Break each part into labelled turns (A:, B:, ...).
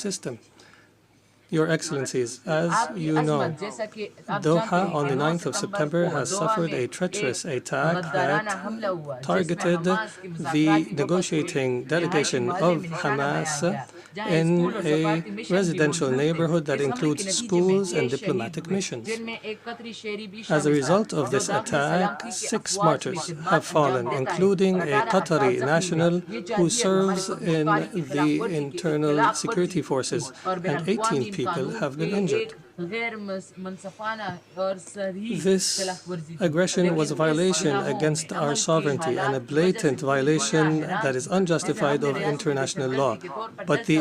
A: system. Your Excellencies, as you know, Doha on the 9th of September has suffered a treacherous attack that targeted the negotiating delegation of Hamas in a residential neighborhood that includes schools and diplomatic missions. As a result of this attack, 6 martyrs have fallen, including a Qatari national who serves in the internal security forces, and 18 people have been injured. This aggression was a violation against our sovereignty and a blatant violation that is unjustified of international law. But the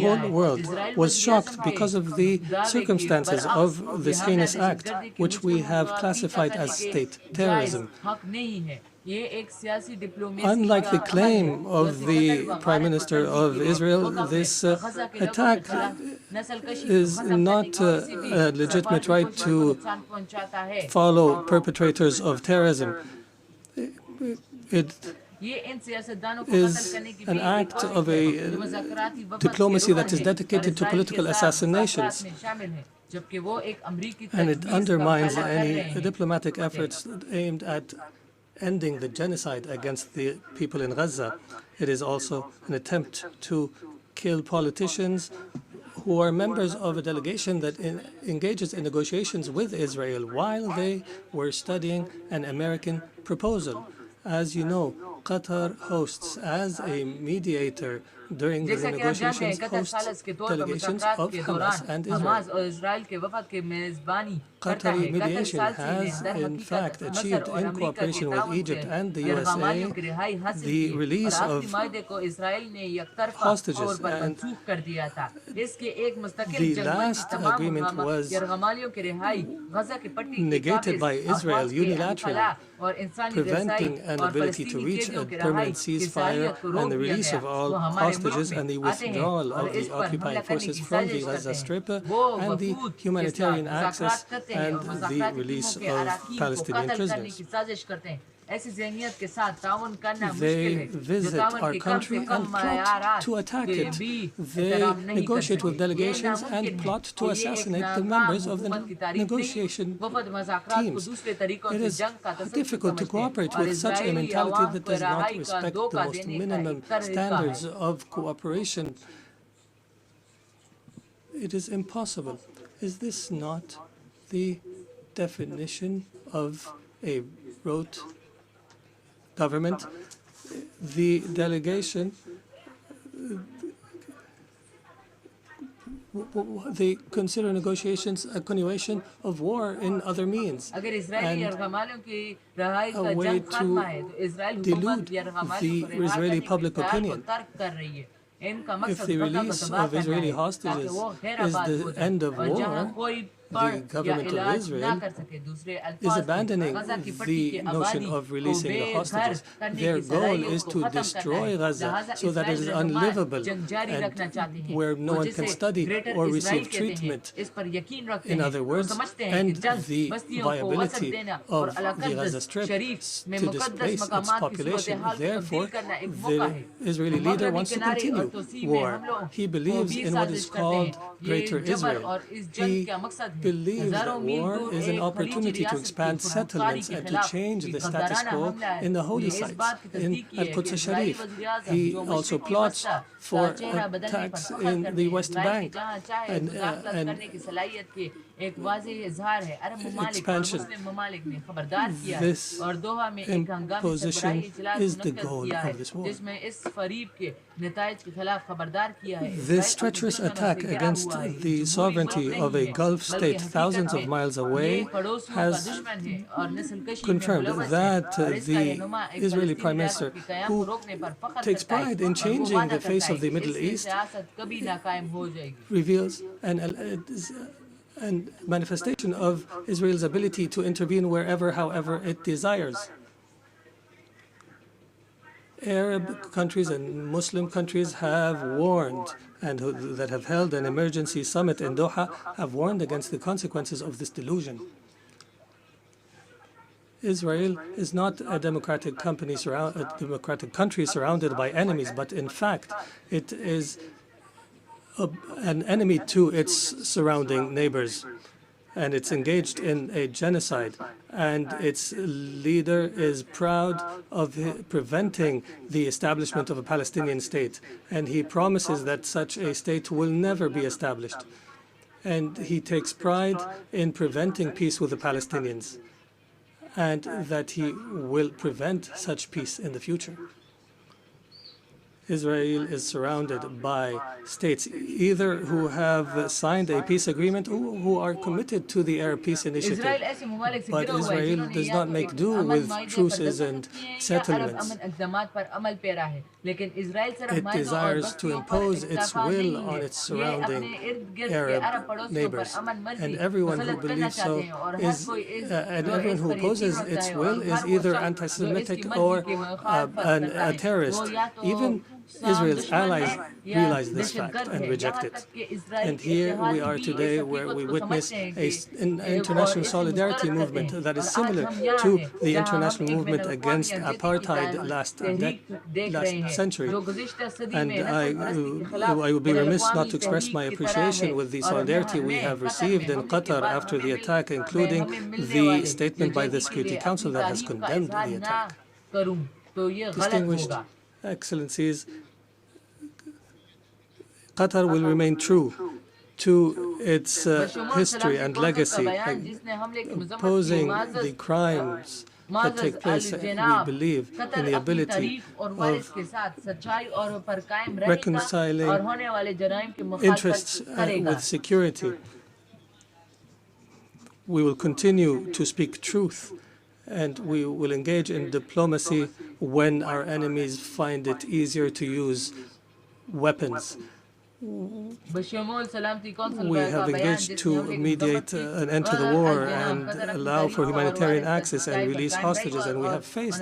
A: whole world was shocked because of the circumstances of this heinous act, which we have classified as state terrorism. Unlike the claim of the Prime Minister of Israel, this attack is not a legitimate right to follow perpetrators of terrorism. It is an act of a diplomacy that is dedicated to political assassinations, and it undermines any diplomatic efforts aimed at ending the genocide against the people in Gaza. It is also an attempt to kill politicians who are members of a delegation that engages in negotiations with Israel while they were studying an American proposal. As you know, Qatar hosts, as a mediator during the negotiations, hosts delegations of Hamas and Israel. Qatari mediation has, in fact, achieved, in cooperation with Egypt and the USA, the release of hostages. And the last agreement was negated by Israel unilaterally, preventing an ability to reach a permanent ceasefire and the release of all hostages and the withdrawal of the occupying forces from the Gaza Strip and the humanitarian access and the release of Palestinian prisoners. They visit our country and plot to attack it. They negotiate with delegations and plot to assassinate the members of the negotiation teams. It is difficult to cooperate with such a mentality that does not respect the most minimum standards of cooperation. It is impossible. Is this not the definition of a rote government? The delegation, they consider negotiations a continuation of war in other means and a way to delude the Israeli public opinion. If the release of Israeli hostages is the end of war, the government of Israel is abandoning the notion of releasing the hostages. Their goal is to destroy Gaza so that it is unlivable and where no one can study or receive treatment. In other words, end the viability of the Gaza Strip to displace its population. Therefore, the Israeli leader wants to continue war. He believes in what is called Greater Israel. He believes that war is an opportunity to expand settlements and to change the status quo in the holy sites, at Quds Sharif. He also plots for attacks in the West Bank and expansion. This imposition is the goal of this war. This treacherous attack against the sovereignty of a Gulf state thousands of miles away has confirmed that the Israeli Prime Minister, who takes pride in changing the face of the Middle East, reveals and manifestation of Israel's ability to intervene wherever, however it desires. Arab countries and Muslim countries have warned, and that have held an emergency summit in Doha, have warned against the consequences of this delusion. Israel is not a democratic country surrounded by enemies, but in fact, it is an enemy to its surrounding neighbors, and it's engaged in a genocide, and its leader is proud of preventing the establishment of a Palestinian state, and he promises that such a state will never be established. And he takes pride in preventing peace with the Palestinians, and that he will prevent such peace in the future. Israel is surrounded by states either who have signed a peace agreement or who are committed to the Arab Peace Initiative. But Israel does not make do with truces and settlements. It desires to impose its will on its surrounding Arab neighbors. And everyone who believes so is, and everyone who opposes its will is either anti-Semitic or a terrorist. Even Israel's allies realize this fact and reject it. And here we are today where we witness an international solidarity movement that is similar to the international movement against apartheid last century. And I would be remiss not to express my appreciation with the solidarity we have received in Qatar after the attack, including the statement by the Security Council that has condemned the attack. Distinguished Excellencies, Qatar will remain true to its history and legacy, opposing the crimes that take place. We believe in the ability of reconciling interests with security. We will continue to speak truth, and we will engage in diplomacy when our enemies find it easier to use weapons. We have engaged to mediate an end to the war and allow for humanitarian access and release hostages, and we have faced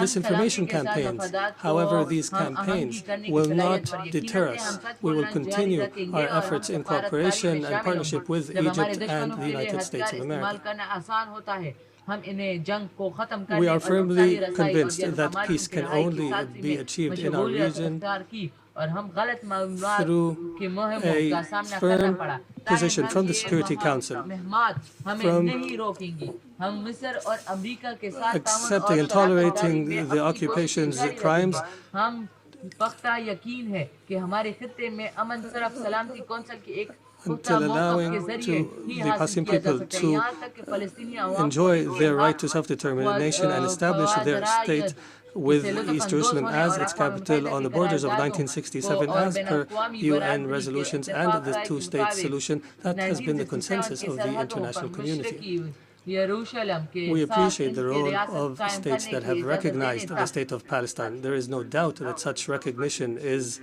A: disinformation campaigns. However, these campaigns will not deter us. We will continue our efforts in cooperation and partnership with Egypt and the United States of America. We are firmly convinced that peace can only be achieved in our region through a firm position from the Security Council, from accepting and tolerating the occupation's crimes, until allowing to the Palestinian people to enjoy their right to self-determination and establish their state with East Jerusalem as its capital on the borders of 1967 as per UN resolutions and the two-state solution that has been the consensus of the international community. We appreciate the role of states that have recognized the state of Palestine. There is no doubt that such recognition is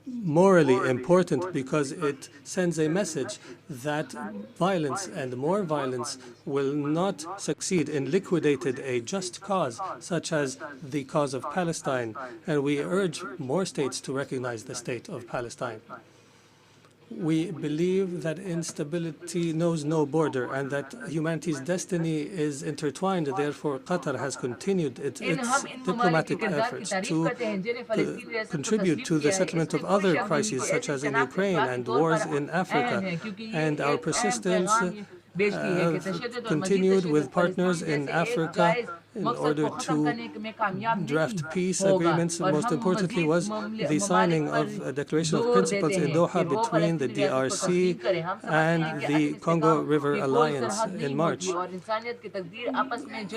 A: morally important because it sends a message that violence and more violence will not succeed in liquidating a just cause such as the cause of Palestine, and we urge more states to recognize the state of Palestine. We believe that instability knows no border and that humanity's destiny is intertwined. Therefore, Qatar has continued its diplomatic efforts to contribute to the settlement of other crises, such as in Ukraine and wars in Africa. And our persistence have continued with partners in Africa in order to draft peace agreements. Most importantly was the signing of a declaration of principles in Doha between the DRC and the Congo River Alliance in March.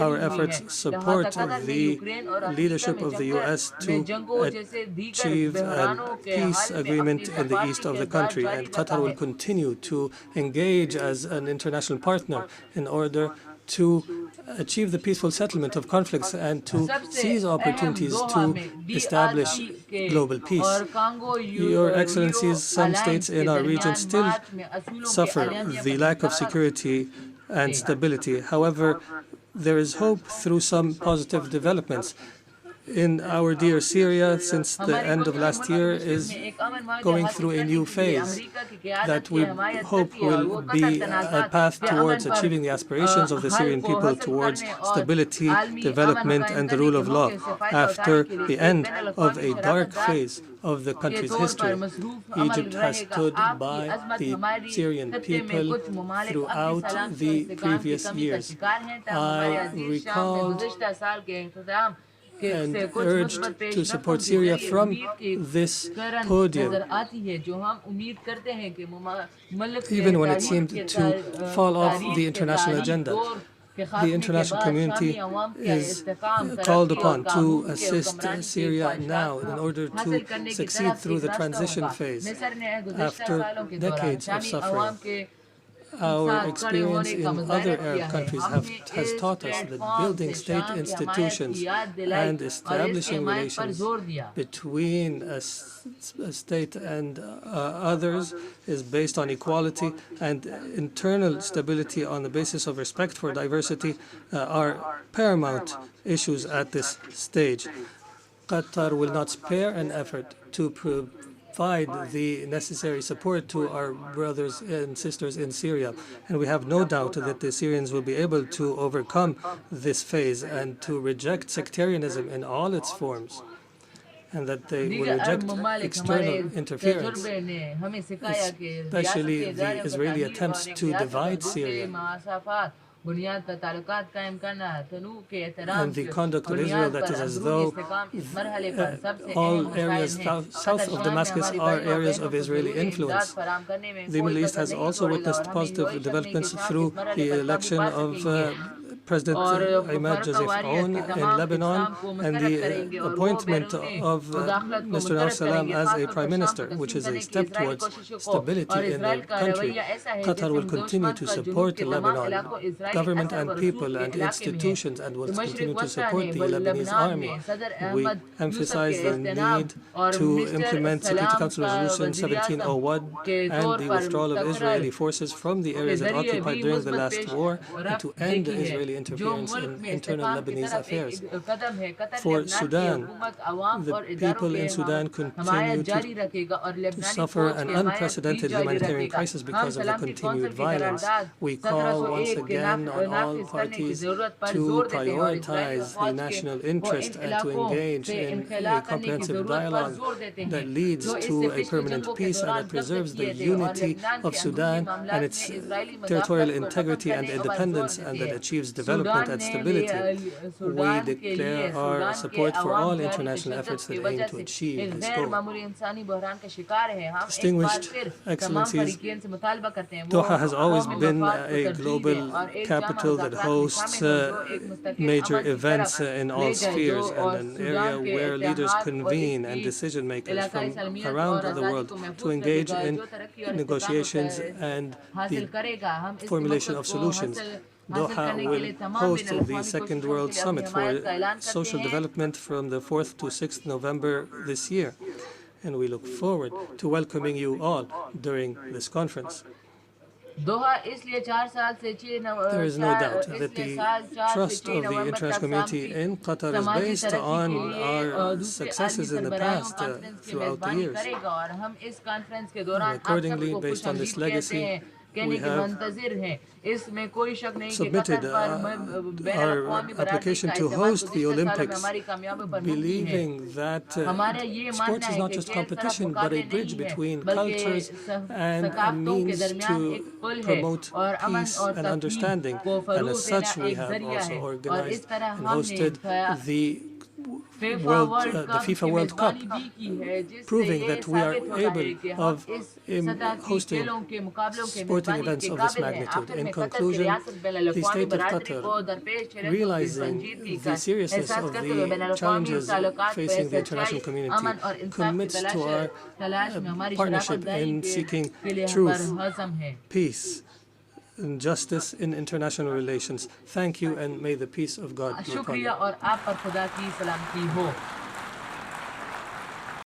A: Our efforts support the leadership of the U.S. to achieve a peace agreement in the east of the country, and Qatar will continue to engage as an international partner in order to achieve the peaceful settlement of conflicts and to seize opportunities to establish global peace. Your Excellencies, some states in our region still suffer the lack of security and stability. However, there is hope through some positive developments. in our dear Syria, since the end of last year, is going through a new phase that we hope will be a path towards achieving the aspirations of the Syrian people towards stability, development, and the rule of law after the end of a dark phase of the country's history. Egypt has stood by the Syrian people throughout the previous years. I recalled and urged to support Syria from this podium, even when it seemed to fall off the international agenda. The international community is called upon to assist Syria now in order to succeed through the transition phase after decades of suffering. Our experience in other Arab countries has taught us that building state institutions and establishing relations between a state and others is based on equality, and internal stability on the basis of respect for diversity are paramount issues at this stage. Qatar will not spare an effort to provide the necessary support to our brothers and sisters in Syria. And we have no doubt that the Syrians will be able to overcome this phase and to reject sectarianism in all its forms, and that they will reject external interference, especially the Israeli attempts to divide Syria. And the conduct of Israel that is as though all areas south of Damascus are areas of Israeli influence. The Middle East has also witnessed positive developments through the election of President Ahmed Joseph Aoun in Lebanon and the appointment of Mr. Al-Salam as a prime minister, which is a step towards stability in the country. Qatar will continue to support Lebanon government and people and institutions, and will continue to support the Lebanese army. We emphasize the need to implement Security Council Resolution 1701 and the withdrawal of Israeli forces from the areas it occupied during the last war, and to end Israeli interference in internal Lebanese affairs. For Sudan, the people in Sudan continue to suffer an unprecedented humanitarian crisis because of the continued violence. We call once again on all parties to prioritize the national interest and to engage in a comprehensive dialogue that leads to a permanent peace and that preserves the unity of Sudan and its territorial integrity and independence, and that achieves development and stability. We declare our support for all international efforts that aim to achieve this goal. Distinguished Excellencies, Doha has always been a global capital that hosts major events in all spheres, and an area where leaders convene and decision makers from around the world to engage in negotiations and the formulation of solutions. Doha will host the Second World Summit for Social Development from the 4th to 6th November this year, and we look forward to welcoming you all during this conference. There is no doubt that the trust of the international community in Qatar is based on our successes in the past throughout the years. And accordingly, based on this legacy, we have submitted our application to host the Olympics, believing that sports is not just competition, but a bridge between cultures and a means to promote peace and understanding. And as such, we have also organized and hosted the FIFA World Cup, proving that we are able of hosting sporting events of this magnitude. In conclusion, the state of Qatar, realizing the seriousness of the challenges facing the international community, commits to our partnership in seeking truth, peace, and justice in international relations. Thank you, and may the peace of God be upon you.